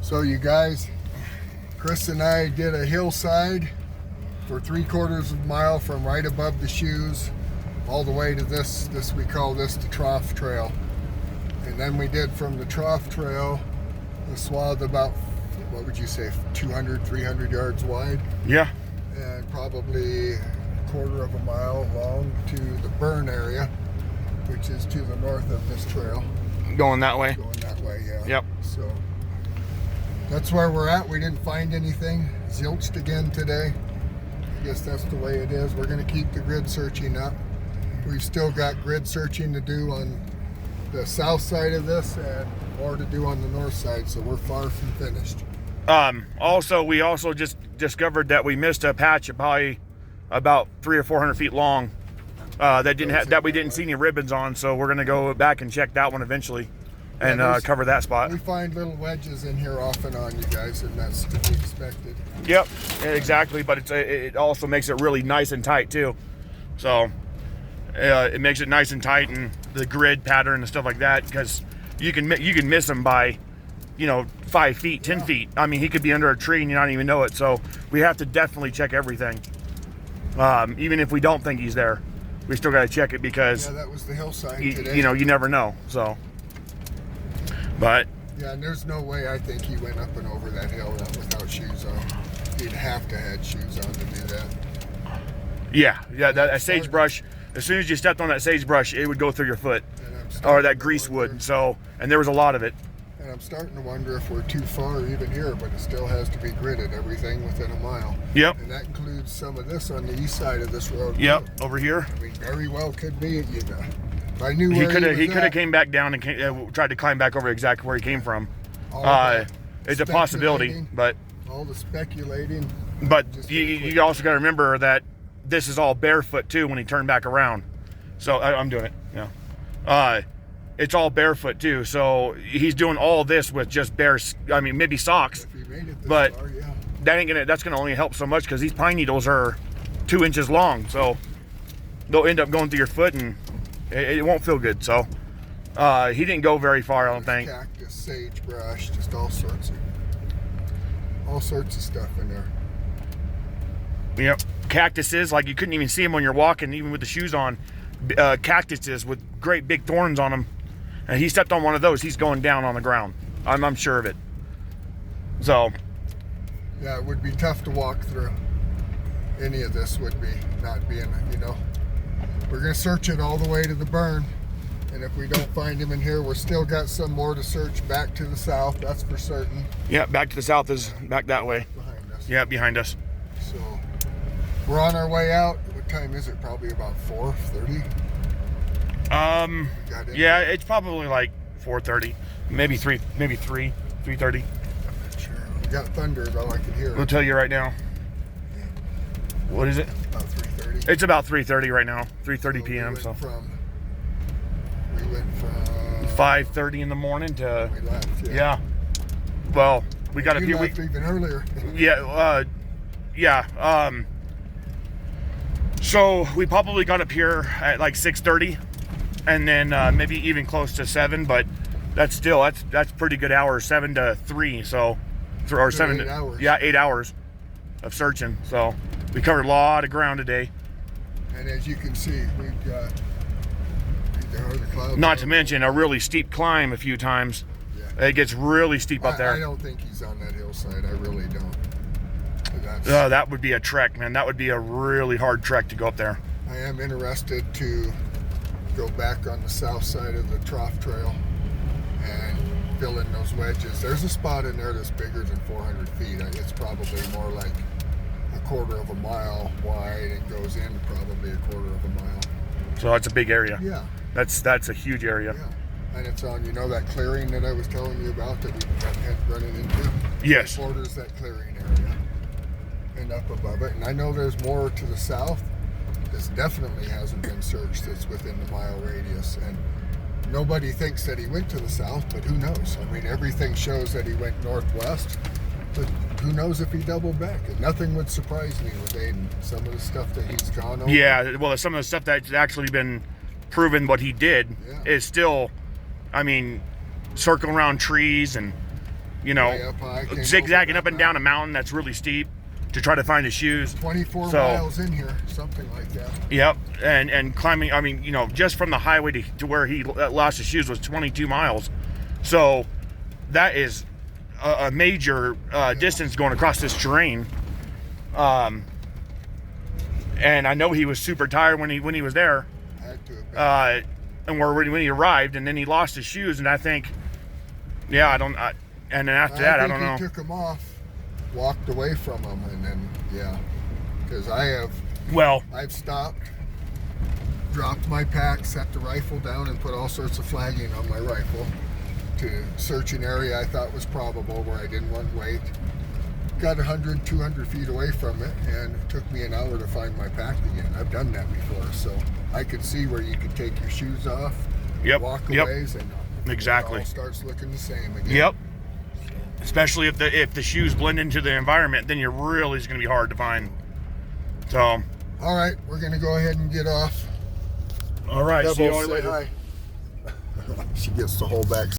So you guys, Chris and I did a hillside for 3/4 of a mile from right above the shoes all the way to this we call this the trough trail. And then we did from the trough trail a swath about, what would you say, 200, 300 yards wide? Yeah. And probably 1/4 of a mile long to the burn area, which is to the north of this trail. Going that way. Going that way, yeah. Yep. So that's where we're at. We didn't find anything. Zilched again today. I guess that's the way it is. We're going to keep the grid searching up. We've still got grid searching to do on the south side of this and more to do on the north side, so we're far from finished. Also, we also just discovered that we missed a patch of probably about 300 or 400 feet long that we didn't see any ribbons on, so we're going to go back and check that one eventually and cover that spot. We find little wedges in here off and on, you guys, and that's to be expected. Yep, exactly, but it also makes it really nice and tight too. So it makes it nice and tight, and the grid pattern and stuff like that, because you can miss him by 5 feet, 10 feet. I mean, he could be under a tree and you not even know it. So we have to definitely check everything. Even if we don't think he's there, we still got to check it, because that was the hillside today. you never know. So, but yeah, and there's no way I think he went up and over that hill without shoes on. He'd have to have shoes on to do that. Yeah, that sagebrush. As soon as you stepped on that sagebrush, it would go through your foot, or that grease would. So, and there was a lot of it. And I'm starting to wonder if we're too far even here, but it still has to be gridded, everything within a mile. Yep. And that includes some of this on the east side of this road. Yep, over here. I mean, very well could be. If I knew He where could have came back down and tried to climb back over exactly where he came from. It's a possibility, but all the speculating. But you also got to remember that this is all barefoot too when he turned back around. So I'm doing it. Yeah. It's all barefoot too, so he's doing all this with just bare. I mean, maybe socks, if he made it this but far, yeah. That's gonna only help so much, because these pine needles are 2 inches long, so they'll end up going through your foot and it won't feel good. So he didn't go very far, I don't think. Cactus, sagebrush, just all sorts of stuff in there. Yep, cactuses, like you couldn't even see them when you're walking, even with the shoes on. Cactuses with great big thorns on them. And he stepped on one of those, he's going down on the ground. I'm sure of it. So. Yeah, it would be tough to walk through. Any of this would be, not being, We're going to search it all the way to the burn. And if we don't find him in here, we're still got some more to search back to the south, that's for certain. Yeah, back to the south is back that way. Behind us. Yeah, behind us. So, we're on our way out. What time is it? Probably about 4:30? Yeah, it's probably like 4:30, maybe 3:30. I'm not sure. We got thunder is all I could hear. I'll tell you right now. What is it? About 3:30. It's about 3:30 right now, 3:30 p.m. We went from 5:30 in the morning to. We left. Yeah. Well, we got a few weeks even earlier. Yeah. So we probably got up here at like 6:30. And then maybe even close to 7, but that's pretty good hours, 7 to 3, so or 7 8 hours. Yeah, 8 hours of searching. So we covered a lot of ground today. And as you can see, we've got the clouds. Not to mention a really steep climb a few times. Yeah. It gets really steep up there. I don't think he's on that hillside. I really don't. That would be a trek, man. That would be a really hard trek to go up there. I am interested to go back on the south side of the trough trail and fill in those wedges. There's a spot in there that's bigger than 400 feet. It's probably more like 1/4 of a mile wide and goes in probably 1/4 of a mile. So that's a big area. Yeah. That's a huge area. Yeah. And it's on, that clearing that I was telling you about that we had running into? Yes. It borders that clearing area and up above it. And I know there's more to the south. This definitely hasn't been searched. It's within the mile radius, and nobody thinks that he went to the south, but who knows? I mean, everything shows that he went northwest, but who knows if he doubled back? And nothing would surprise me with Aiden. Some of the stuff that he's gone over. Yeah, well, some of the stuff that's actually been proven what he did is still, I mean, circling around trees and you know, Way up high, came zigzagging over up and down a mountain that's really steep to try to find his shoes. 24 So- miles in here, something like that. Yep, and climbing. I mean, you know, just from the highway to where he lost his shoes was 22 miles. So that is a major distance going across this terrain. And I know he was super tired when he was there. Had to have been. And when he arrived, and then he lost his shoes, and I think, yeah, and then after that, I don't know. He took them off, walked away from them, and then yeah, because I've stopped, dropped my pack, set the rifle down, and put all sorts of flagging on my rifle to search an area I thought was probable where I didn't want to wait. Got 100, 200 feet away from it, and it took me an hour to find my pack again. I've done that before, so I could see where you could take your shoes off, Yep, walk yep. a ways, and Exactly. it all starts looking the same again. Yep. Especially if the shoes blend into the environment, then you're really going to be hard to find. So. All right, we're gonna go ahead and get off. All right. See you all Double say later. hi. She gets to hold back.